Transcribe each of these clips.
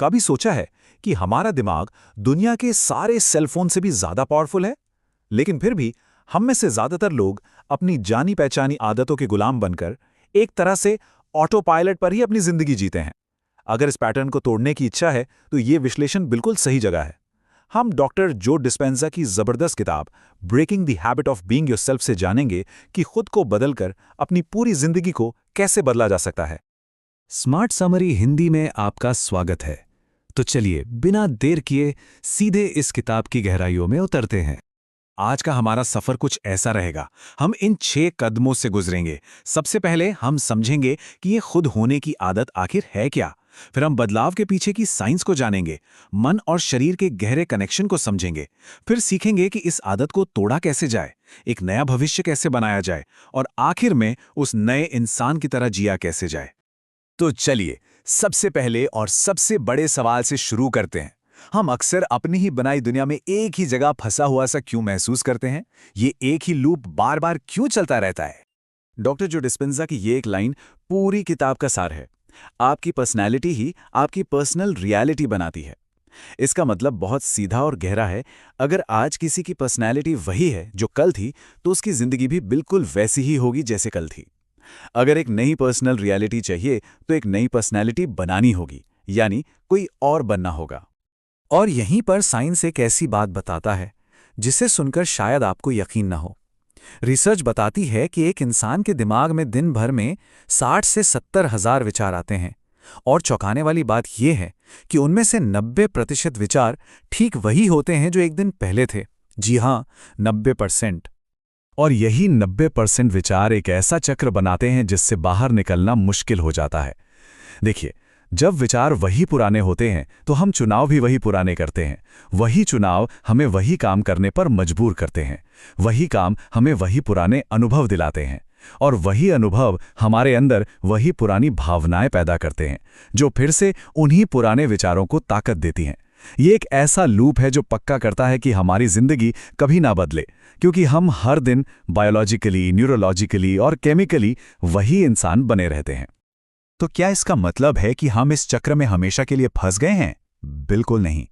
कभी सोचा है कि हमारा दिमाग दुनिया के सारे सेलफोन से भी ज्यादा पावरफुल है? लेकिन फिर भी हम में से ज्यादातर लोग अपनी जानी पहचानी आदतों के गुलाम बनकर एक तरह से ऑटो पायलट पर ही अपनी जिंदगी जीते हैं। अगर इस पैटर्न को तोड़ने की इच्छा है तो ये विश्लेषण बिल्कुल सही जगह है। हम डॉक्टर जो डिस्पेंजा की जबरदस्त किताब breaking the habit of being yourself से जानेंगे कि खुद को बदलकर अपनी पूरी जिंदगी को कैसे बदला जा सकता है। स्मार्ट समरी हिंदी में आपका स्वागत है। तो चलिए बिना देर किए सीधे इस किताब की गहराइयों में उतरते हैं। आज का हमारा सफर कुछ ऐसा रहेगा। हम इन 6 कदमों से गुजरेंगे। सबसे पहले हम समझेंगे कि ये खुद होने की आदत आखिर है क्या। फिर हम बदलाव के पीछे की साइंस को जानेंगे, मन और शरीर के गहरे कनेक्शन को समझेंगे। फिर सीखेंगे कि इस आदत को तोड़ा कैसे जाए, एक नया भविष्य कैसे बनाया जाए और आखिर में उस नए इंसान की तरह जिया कैसे जाए। तो चलिए सबसे पहले और सबसे बड़े सवाल से शुरू करते हैं। हम अक्सर अपनी ही बनाई दुनिया में एक ही जगह फंसा हुआ सा क्यों महसूस करते हैं? ये एक ही लूप बार बार क्यों चलता रहता है? डॉक्टर जो डिस्पेंजा की ये एक लाइन पूरी किताब का सार है। आपकी पर्सनैलिटी ही आपकी पर्सनल रियलिटी बनाती है। इसका मतलब बहुत सीधा और गहरा है। अगर आज किसी की पर्सनैलिटी वही है जो कल थी, तो उसकी जिंदगी भी बिल्कुल वैसी ही होगी जैसे कल थी। अगर एक नई पर्सनल रियलिटी चाहिए तो एक नई पर्सनैलिटी बनानी होगी, यानी कोई और बनना होगा। और यहीं पर साइंस एक ऐसी बात बताता है जिसे सुनकर शायद आपको यकीन न हो। रिसर्च बताती है कि एक इंसान के दिमाग में दिन भर में 60 से 70 हजार विचार आते हैं, और चौंकाने वाली बात यह है कि उनमें से 90% विचार ठीक वही होते हैं जो एक दिन पहले थे। जी हाँ, 90%। और यही 90% विचार एक ऐसा चक्र बनाते हैं जिससे बाहर निकलना मुश्किल हो जाता है। देखिए, जब विचार वही पुराने होते हैं तो हम चुनाव भी वही पुराने करते हैं। वही चुनाव हमें वही काम करने पर मजबूर करते हैं। वही काम हमें वही पुराने अनुभव दिलाते हैं, और वही अनुभव हमारे अंदर वही पुरानी भावनाएं पैदा करते हैं जो फिर से उन्हीं पुराने विचारों को ताकत देती हैं। ये एक ऐसा लूप है जो पक्का करता है कि हमारी जिंदगी कभी ना बदले, क्योंकि हम हर दिन बायोलॉजिकली, न्यूरोलॉजिकली और केमिकली वही इंसान बने रहते हैं। तो क्या इसका मतलब है कि हम इस चक्र में हमेशा के लिए फंस गए हैं? बिल्कुल नहीं।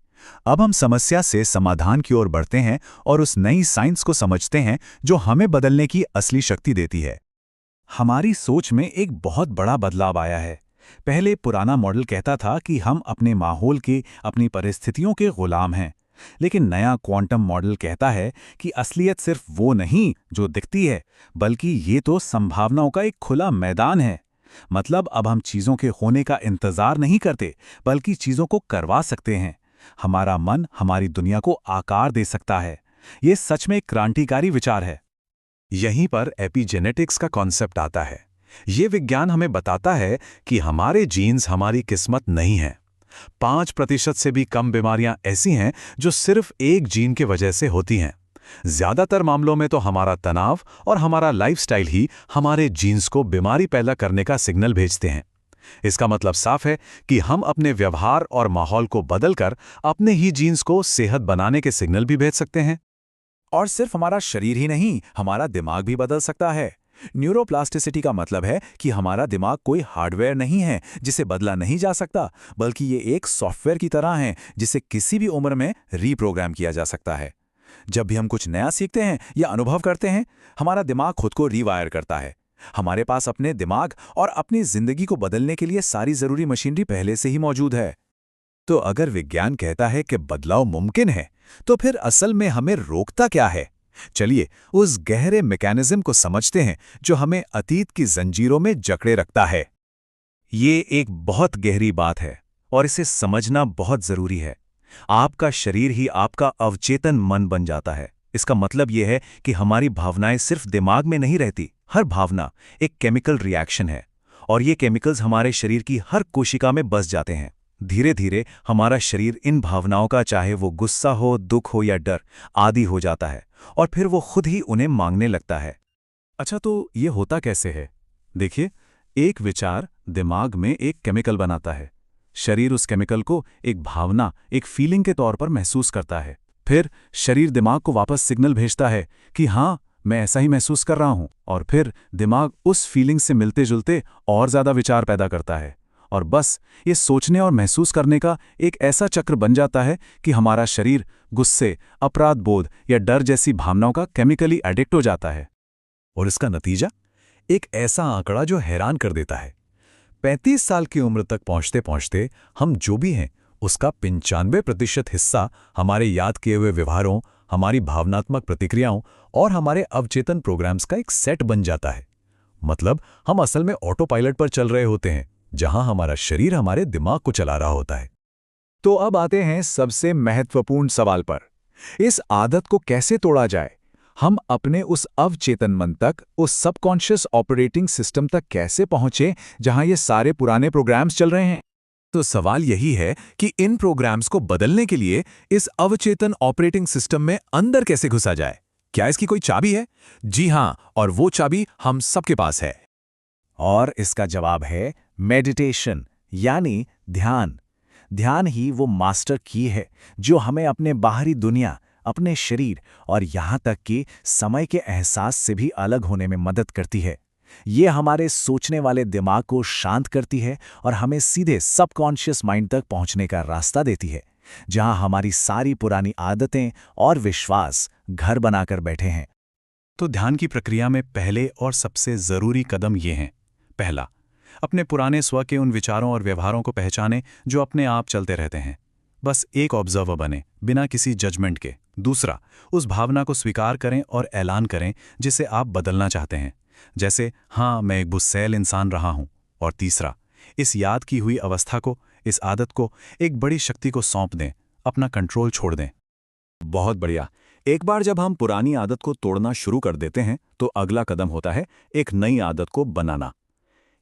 अब हम समस्या से समाधान की ओर बढ़ते हैं और उस नई साइंस को समझते हैं जो हमें बदलने की असली शक्ति देती है। हमारी सोच में एक बहुत बड़ा बदलाव आया है। पहले पुराना मॉडल कहता था कि हम अपने माहौल के, अपनी परिस्थितियों के गुलाम हैं। लेकिन नया क्वांटम मॉडल कहता है कि असलियत सिर्फ वो नहीं जो दिखती है, बल्कि ये तो संभावनाओं का एक खुला मैदान है। मतलब अब हम चीज़ों के होने का इंतजार नहीं करते, बल्कि चीज़ों को करवा सकते हैं। हमारा मन हमारी दुनिया को आकार दे सकता है। ये सच में एक क्रांतिकारी विचार है। यहीं पर एपिजेनेटिक्स का कॉन्सेप्ट आता है। ये विज्ञान हमें बताता है कि हमारे जीन्स हमारी किस्मत नहीं है। 5% से भी कम बीमारियां ऐसी हैं जो सिर्फ एक जीन के वजह से होती हैं। ज्यादातर मामलों में तो हमारा तनाव और हमारा लाइफस्टाइल ही हमारे जीन्स को बीमारी पैदा करने का सिग्नल भेजते हैं। इसका मतलब साफ है कि हम अपने व्यवहार और माहौल को बदलकर अपने ही जीन्स को सेहत बनाने के सिग्नल भी भेज सकते हैं। और सिर्फ हमारा शरीर ही नहीं, हमारा दिमाग भी बदल सकता है। न्यूरोप्लास्टिसिटी का मतलब है कि हमारा दिमाग कोई हार्डवेयर नहीं है जिसे बदला नहीं जा सकता, बल्कि ये एक सॉफ्टवेयर की तरह है जिसे किसी भी उम्र में रीप्रोग्राम किया जा सकता है। जब भी हम कुछ नया सीखते हैं या अनुभव करते हैं, हमारा दिमाग खुद को रीवायर करता है। हमारे पास अपने दिमाग और अपनी जिंदगी को बदलने के लिए सारी जरूरी मशीनरी पहले से ही मौजूद है। तो अगर विज्ञान कहता है कि बदलाव मुमकिन है, तो फिर असल में हमें रोकता क्या है? चलिए उस गहरे मैकेनिज्म को समझते हैं जो हमें अतीत की जंजीरों में जकड़े रखता है। ये एक बहुत गहरी बात है और इसे समझना बहुत जरूरी है। आपका शरीर ही आपका अवचेतन मन बन जाता है। इसका मतलब यह है कि हमारी भावनाएं सिर्फ दिमाग में नहीं रहती। हर भावना एक केमिकल रिएक्शन है, और ये केमिकल्स हमारे शरीर की हर कोशिका में बस जाते हैं। धीरे धीरे हमारा शरीर इन भावनाओं का, चाहे वो गुस्सा हो, दुख हो या डर, आदी हो जाता है, और फिर वो खुद ही उन्हें मांगने लगता है। अच्छा, तो ये होता कैसे है? देखिए, एक विचार दिमाग में एक केमिकल बनाता है। शरीर उस केमिकल को एक भावना, एक फीलिंग के तौर पर महसूस करता है। फिर शरीर दिमाग को वापस सिग्नल भेजता है कि हाँ, मैं ऐसा ही महसूस कर रहा हूं, और फिर दिमाग उस फीलिंग से मिलते जुलते और ज्यादा विचार पैदा करता है, और बस ये सोचने और महसूस करने का एक ऐसा चक्र बन जाता है कि हमारा शरीर गुस्से, अपराध बोध या डर जैसी भावनाओं का केमिकली एडिक्ट हो जाता है। और इसका नतीजा एक ऐसा आंकड़ा जो हैरान कर देता है। 35 साल की उम्र तक पहुंचते पहुंचते हम जो भी हैं उसका 95% हिस्सा हमारे याद किए हुए व्यवहारों, हमारी भावनात्मक प्रतिक्रियाओं और हमारे अवचेतन प्रोग्राम्स का एक सेट बन जाता है। मतलब हम असल में ऑटो पायलट पर चल रहे होते हैं, जहां हमारा शरीर हमारे दिमाग को चला रहा होता है। तो अब आते हैं सबसे महत्वपूर्ण सवाल पर। इस आदत को कैसे तोड़ा जाए? हम अपने उस अवचेतन मन तक, उस सबकॉन्शियस ऑपरेटिंग सिस्टम तक कैसे पहुंचे जहां ये सारे पुराने प्रोग्राम्स चल रहे हैं? तो सवाल यही है कि इन प्रोग्राम्स को बदलने के लिए इस अवचेतन ऑपरेटिंग सिस्टम में अंदर कैसे घुसा जाए? क्या इसकी कोई चाबी है? जी हां, और वो चाबी हम सबके पास है। और इसका जवाब है मेडिटेशन, यानी ध्यान। ध्यान ही वो मास्टर की है जो हमें अपने बाहरी दुनिया, अपने शरीर और यहाँ तक कि समय के एहसास से भी अलग होने में मदद करती है। ये हमारे सोचने वाले दिमाग को शांत करती है और हमें सीधे सबकॉन्शियस माइंड तक पहुंचने का रास्ता देती है, जहां हमारी सारी पुरानी आदतें और विश्वास घर बनाकर बैठे हैं। तो ध्यान की प्रक्रिया में पहले और सबसे जरूरी कदम ये हैं। पहला, अपने पुराने स्व के उन विचारों और व्यवहारों को पहचानें जो अपने आप चलते रहते हैं। बस एक ऑब्जर्वर बने, बिना किसी जजमेंट के। दूसरा, उस भावना को स्वीकार करें और ऐलान करें जिसे आप बदलना चाहते हैं, जैसे हाँ, मैं एक गुस्सैल इंसान रहा हूं। और तीसरा, इस याद की हुई अवस्था को, इस आदत को एक बड़ी शक्ति को सौंप दें, अपना कंट्रोल छोड़ दें। बहुत बढ़िया। एक बार जब हम पुरानी आदत को तोड़ना शुरू कर देते हैं तो अगला कदम होता है एक नई आदत को बनाना।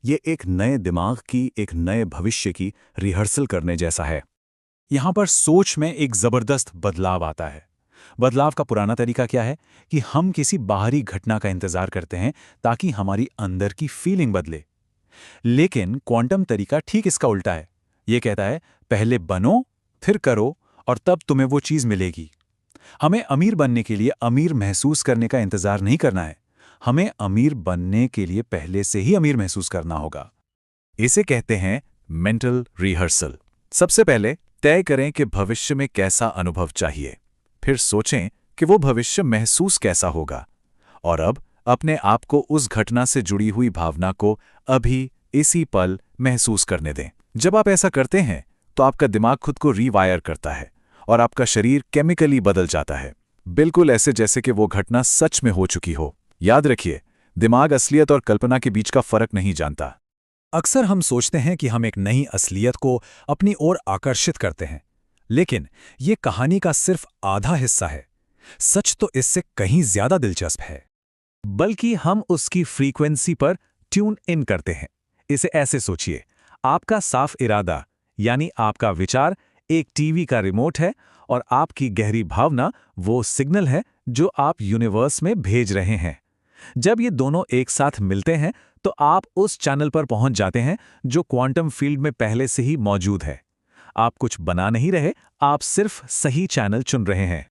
ये एक नए दिमाग की, एक नए भविष्य की रिहर्सल करने जैसा है। यहां पर सोच में एक जबरदस्त बदलाव आता है। बदलाव का पुराना तरीका क्या है कि हम किसी बाहरी घटना का इंतजार करते हैं ताकि हमारी अंदर की फीलिंग बदले। लेकिन क्वांटम तरीका ठीक इसका उल्टा है। ये कहता है पहले बनो, फिर करो और तब तुम्हें वो चीज मिलेगी। हमें अमीर बनने के लिए अमीर महसूस करने का इंतजार नहीं करना है। हमें अमीर बनने के लिए पहले से ही अमीर महसूस करना होगा। इसे कहते हैं मेंटल रिहर्सल। सबसे पहले तय करें कि भविष्य में कैसा अनुभव चाहिए, फिर सोचें कि वो भविष्य महसूस कैसा होगा, और अब अपने आप को उस घटना से जुड़ी हुई भावना को अभी इसी पल महसूस करने दें। जब आप ऐसा करते हैं तो आपका दिमाग खुद को रीवायर करता है और आपका शरीर केमिकली बदल जाता है, बिल्कुल ऐसे जैसे कि वो घटना सच में हो चुकी हो। याद रखिए, दिमाग असलियत और कल्पना के बीच का फर्क नहीं जानता। अक्सर हम सोचते हैं कि हम एक नई असलियत को अपनी ओर आकर्षित करते हैं, लेकिन ये कहानी का सिर्फ आधा हिस्सा है। सच तो इससे कहीं ज्यादा दिलचस्प है, बल्कि हम उसकी फ्रीक्वेंसी पर ट्यून इन करते हैं। इसे ऐसे सोचिए, आपका साफ इरादा यानी आपका विचार एक टीवी का रिमोट है और आपकी गहरी भावना वो सिग्नल है जो आप यूनिवर्स में भेज रहे हैं। जब ये दोनों एक साथ मिलते हैं तो आप उस चैनल पर पहुंच जाते हैं जो क्वांटम फील्ड में पहले से ही मौजूद है। आप कुछ बना नहीं रहे, आप सिर्फ सही चैनल चुन रहे हैं।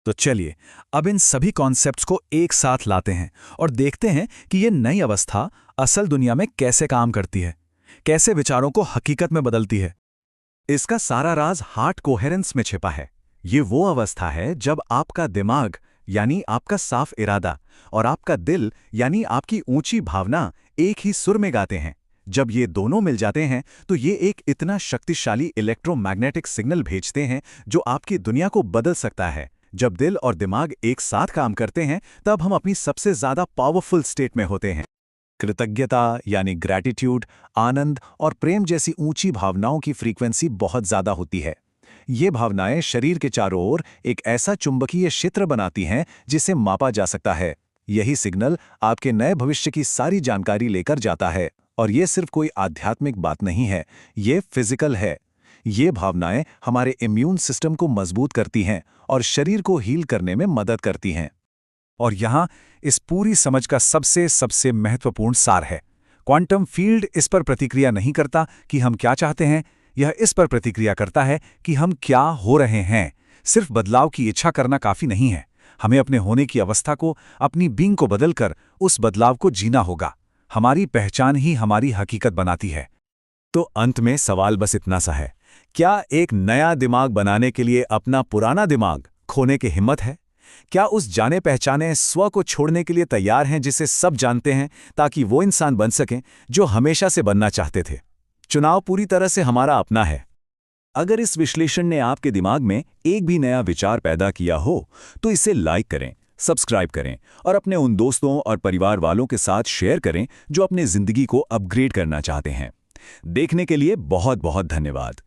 तो चलिए अब इन सभी कॉन्सेप्ट्स को एक साथ लाते हैं और देखते हैं कि ये नई अवस्था असल दुनिया में कैसे काम करती है, कैसे विचारों को हकीकत में बदलती है। इसका सारा राज हार्ट कोहेरेंस में छिपा है। ये वो अवस्था है जब आपका दिमाग यानी आपका साफ इरादा और आपका दिल यानी आपकी ऊंची भावना एक ही सुर में गाते हैं। जब ये दोनों मिल जाते हैं तो ये एक इतना शक्तिशाली इलेक्ट्रोमैग्नेटिक सिग्नल भेजते हैं जो आपकी दुनिया को बदल सकता है। जब दिल और दिमाग एक साथ काम करते हैं तब हम अपनी सबसे ज्यादा पावरफुल स्टेट में होते हैं। कृतज्ञता यानी ग्रैटिट्यूड, आनंद और प्रेम जैसी ऊंची भावनाओं की फ्रीक्वेंसी बहुत ज्यादा होती है। ये भावनाएं शरीर के चारों ओर एक ऐसा चुंबकीय क्षेत्र बनाती हैं जिसे मापा जा सकता है। यही सिग्नल आपके नए भविष्य की सारी जानकारी लेकर जाता है। और ये सिर्फ कोई आध्यात्मिक बात नहीं है, ये फिजिकल है। ये भावनाएं हमारे इम्यून सिस्टम को मजबूत करती हैं और शरीर को हील करने में मदद करती हैं। और यहाँ इस पूरी समझ का सबसे महत्वपूर्ण सार है। क्वांटम फील्ड इस पर प्रतिक्रिया नहीं करता कि हम क्या चाहते हैं, यह इस पर प्रतिक्रिया करता है कि हम क्या हो रहे हैं। सिर्फ बदलाव की इच्छा करना काफी नहीं है, हमें अपने होने की अवस्था को, अपनी बीइंग को बदलकर उस बदलाव को जीना होगा। हमारी पहचान ही हमारी हकीकत बनाती है। तो अंत में सवाल बस इतना सा है, क्या एक नया दिमाग बनाने के लिए अपना पुराना दिमाग खोने की हिम्मत है? क्या उस जाने पहचाने स्व को छोड़ने के लिए तैयार हैं जिसे सब जानते हैं, ताकि वो इंसान बन सकें जो हमेशा से बनना चाहते थे? चुनाव पूरी तरह से हमारा अपना है। अगर इस विश्लेषण ने आपके दिमाग में एक भी नया विचार पैदा किया हो, तो इसे लाइक करें, सब्सक्राइब करें और अपने उन दोस्तों और परिवार वालों के साथ शेयर करें जो अपनी जिंदगी को अपग्रेड करना चाहते हैं। देखने के लिए बहुत बहुत धन्यवाद।